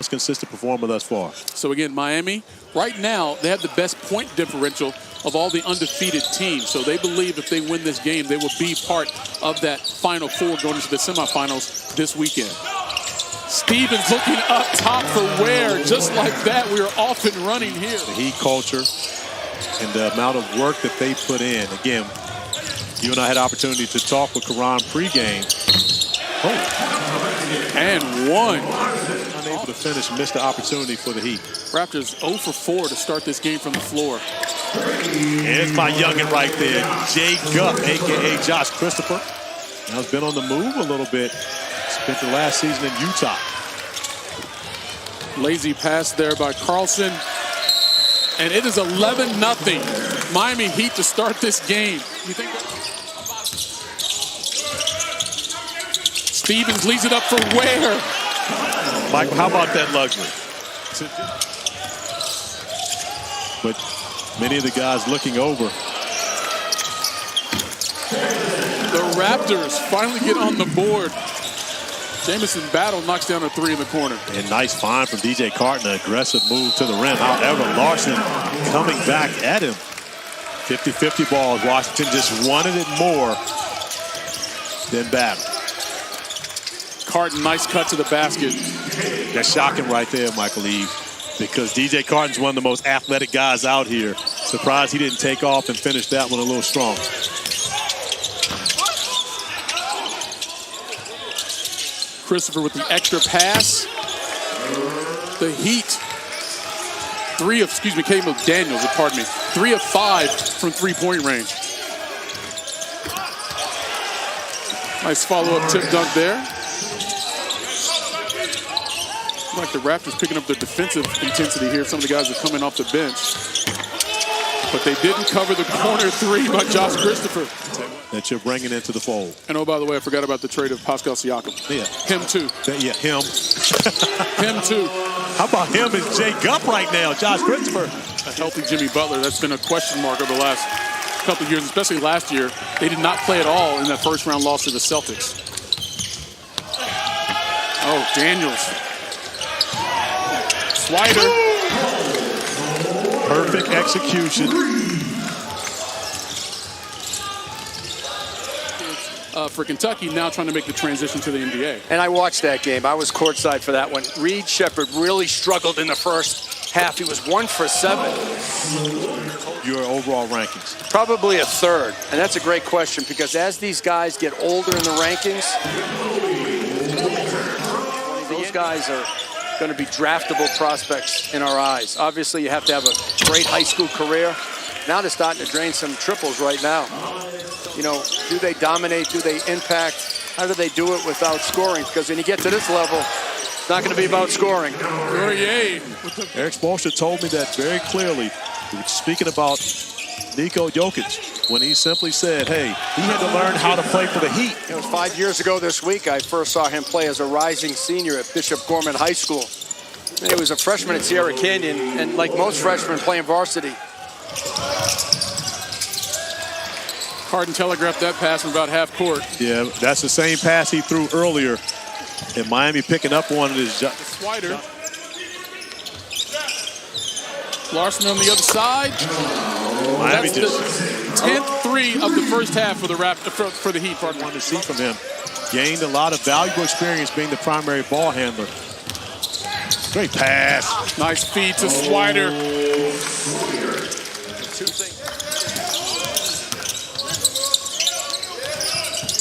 most consistent performer thus far. So again, Miami, right now, they have the best point differential of all the undefeated teams. So they believe if they win this game, they will be part of that Final Four going into the semifinals this weekend. Stevens looking up top for Ware. Just like that, we are off and running here. The Heat culture and the amount of work that they put in. Again, you and I had opportunity to talk with Karan pregame. Oh. And one. Unable to finish, missed the opportunity for the Heat. Raptors 0 for 4 to start this game from the floor. There's my youngin' right there, Jay Gupp, a.k.a. Josh Christopher. Now he's been on the move a little bit. Spent the last season in Utah. Lazy pass there by Carlson. And it is 11-0. Miami Heat to start this game. You think Stevens leads it up for Ware. Michael, how about that luxury? But many of the guys looking over. The Raptors finally get on the board. Jamison Battle knocks down a three in the corner. And nice find from DJ Carton, an aggressive move to the rim. However, Larson coming back at him. 50-50 balls. Washington just wanted it more than Battle. Carton, nice cut to the basket. That's shocking right there, Michael Eve, because DJ Carton's one of the most athletic guys out here. Surprised he didn't take off and finish that one a little strong. Christopher with the extra pass. The Heat, Cade McDaniels, pardon me, 3 of 5 from three-point range. Nice follow-up tip dunk there. Like the Raptors picking up their defensive intensity here. Some of the guys are coming off the bench. But they didn't cover the corner three by Josh Christopher. That you're bringing into the fold. And oh, by the way, I forgot about the trade of Pascal Siakam. Yeah. Him too. Yeah, him. Him too. How about him and Jay Gupp right now, Josh Christopher? A healthy Jimmy Butler. That's been a question mark over the last couple of years, especially last year. They did not play at all in that first-round loss to the Celtics. Oh, Daniels. Swider. Perfect execution. For Kentucky, now trying to make the transition to the NBA. And I watched that game. I was courtside for that one. Reed Shepherd really struggled in the first half. He was 1 for 7. Your overall rankings? Probably a third. And that's a great question because as these guys get older in the rankings, those guys are going to be draftable prospects in our eyes. Obviously, you have to have a great high school career. Now they're starting to drain some triples right now. You know, do they dominate? Do they impact? How do they do it without scoring? Because when you get to this level, it's not going to be about scoring. Eric Spoelstra told me that very clearly. He was speaking about Nikola Jokic when he simply said, hey, he had to learn how to play for the Heat. It was 5 years ago this week I first saw him play as a rising senior at Bishop Gorman High School. And he was a freshman at Sierra Canyon, and like most freshmen playing varsity. Carton telegraphed that pass from about half court. Yeah, that's the same pass he threw earlier. And Miami picking up one of his. Swider. Larson on the other side. Miami That's the 10th three of the first half for the for the Heat. Wanted to see from him. Gained a lot of valuable experience being the primary ball handler. Great pass. Nice feed to Swider.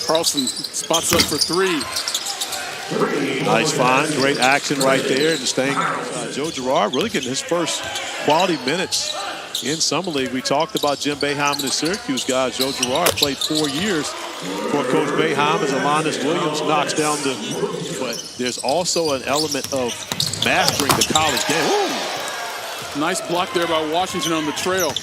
Carlson spots up for three. Nice find, great action right there. And staying, Joe Girard really getting his first quality minutes in Summer League. We talked about Jim Boeheim and the Syracuse guys. Joe Girard played 4 years for Coach Boeheim as Alondas Williams knocks down the. But there's also an element of mastering the college game. Ooh. Nice block there by Washington on the trail.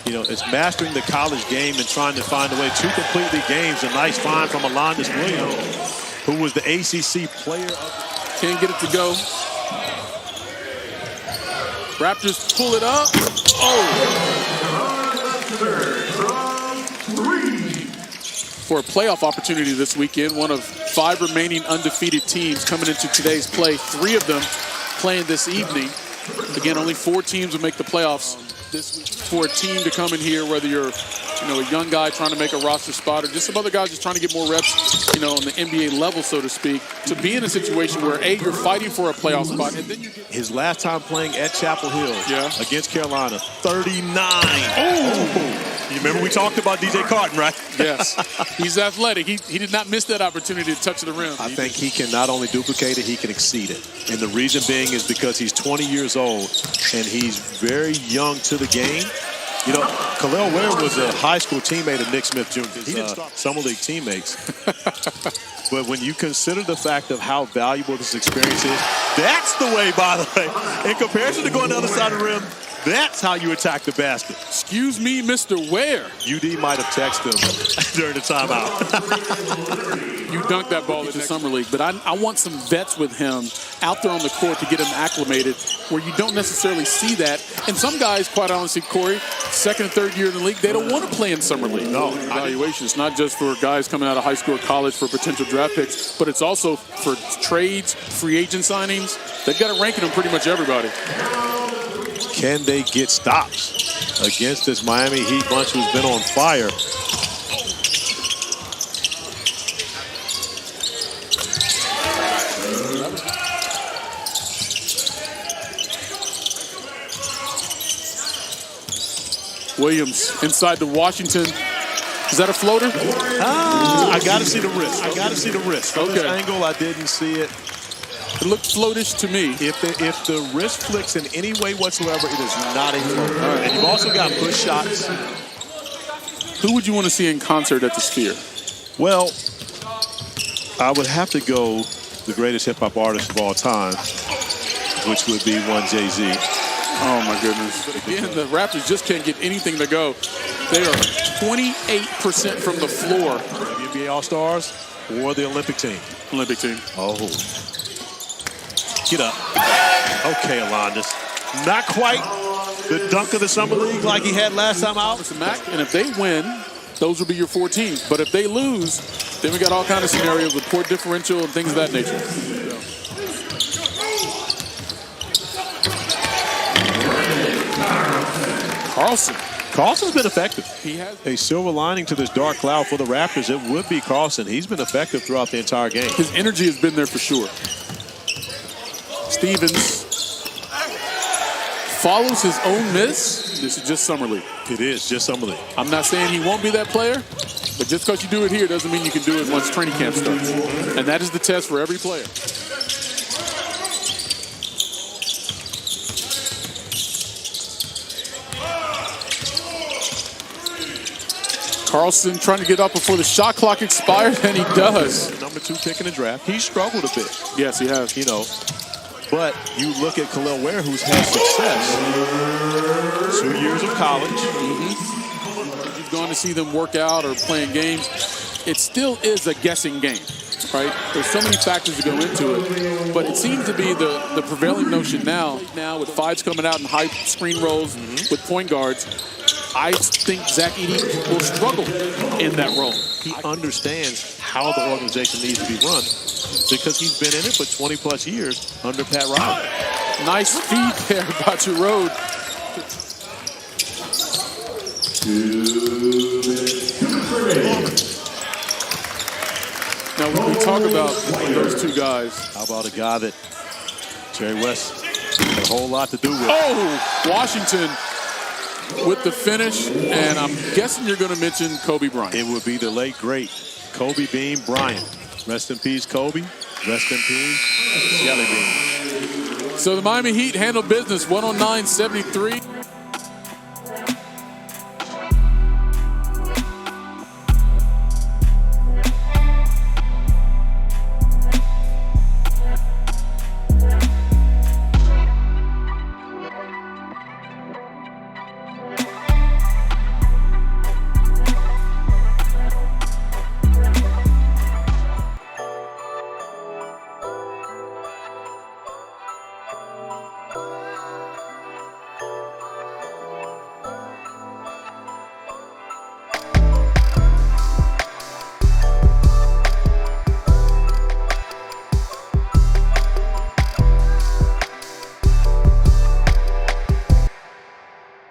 You know, it's mastering the college game and trying to find a way to complete the games. A nice find from Alondas Williams, who was the ACC player of the... Can't get it to go. Raptors pull it up. For a playoff opportunity this weekend, one of 5 remaining undefeated teams coming into today's play. 3 of them playing this evening. Again, only 4 teams will make the playoffs this week. For a team to come in here, whether you're a young guy trying to make a roster spot or just some other guys just trying to get more reps, on the NBA level, so to speak, to be in a situation where, A, you're fighting for a playoff spot, and then you get... His last time playing at Chapel Hill against Carolina, 39. Oh! You remember we talked about DJ Carton, right? Yes. He's athletic. He did not miss that opportunity to touch the rim. I think he can not only duplicate it, he can exceed it. And the reason being is because he's 20 years old and he's very young to the game. Khalil Ware was a high school teammate of Nick Smith Jr. He didn't start Summer League teammates. But when you consider the fact of how valuable this experience is, that's the way, by the way. In comparison to going to the other side of the rim, that's how you attack the basket. Excuse me, Mr. Ware. UD might have texted him during the timeout. You dunked that ball into Summer League, but I want some vets with him out there on the court to get him acclimated where you don't necessarily see that. And some guys, quite honestly, Corey, second and third year in the league, they don't want to play in Summer League. No. Evaluations, not just for guys coming out of high school or college for potential draft picks, but it's also for trades, free agent signings. They've got a ranking on pretty much everybody. Can they get stops against this Miami Heat bunch who's been on fire? Williams inside to Washington. Is that a floater? I got to see the wrist. From Okay. this angle, I didn't see it. It looked floatish to me. If the wrist flicks in any way whatsoever, it is not a floater. And you've also got push shots. Who would you want to see in concert at the Sphere? Well, I would have to go the greatest hip-hop artist of all time, which would be one Jay-Z. Oh, my goodness. But again, the Raptors just can't get anything to go. They are 28% from the floor. WNBA All-Stars or the Olympic team? Olympic team. Oh. Get up. Okay, Alondas. Not quite the dunk of the Summer League like he had last time out. And if they win, those will be your 4 teams. But if they lose, then we got all kinds of scenarios with point differential and things of that nature. Carlson's been effective. He has a silver lining to this dark cloud for the Raptors. It would be Carlson. He's been effective throughout the entire game. His energy has been there for sure. Stevens follows his own miss. This is just Summer League. It is just Summer League. I'm not saying he won't be that player, but just because you do it here doesn't mean you can do it once training camp starts. And that is the test for every player. Carlson trying to get up before the shot clock expires, and he does. Number 2 pick in the draft. He struggled a bit. Yes, he has. But you look at Khalil Ware, who's had success. 2 years of college. You've gone to see them work out or playing games. It still is a guessing game, right? There's so many factors that go into it. But it seems to be the prevailing notion now with fives coming out in high screen rolls with point guards. I think Zach Edey will struggle in that role. He understands how the organization needs to be run because he's been in it for 20-plus years under Pat Riley. Nice feed there by Giroud. Now, when we talk about those 2 guys. How about a guy that Jerry West had a whole lot to do with? Oh, Washington with the finish, and I'm guessing you're going to mention Kobe Bryant. It would be the late, great Kobe Bean Bryant. Rest in peace, Kobe. Rest in peace, Jelly Bean. So the Miami Heat handle business 109-73.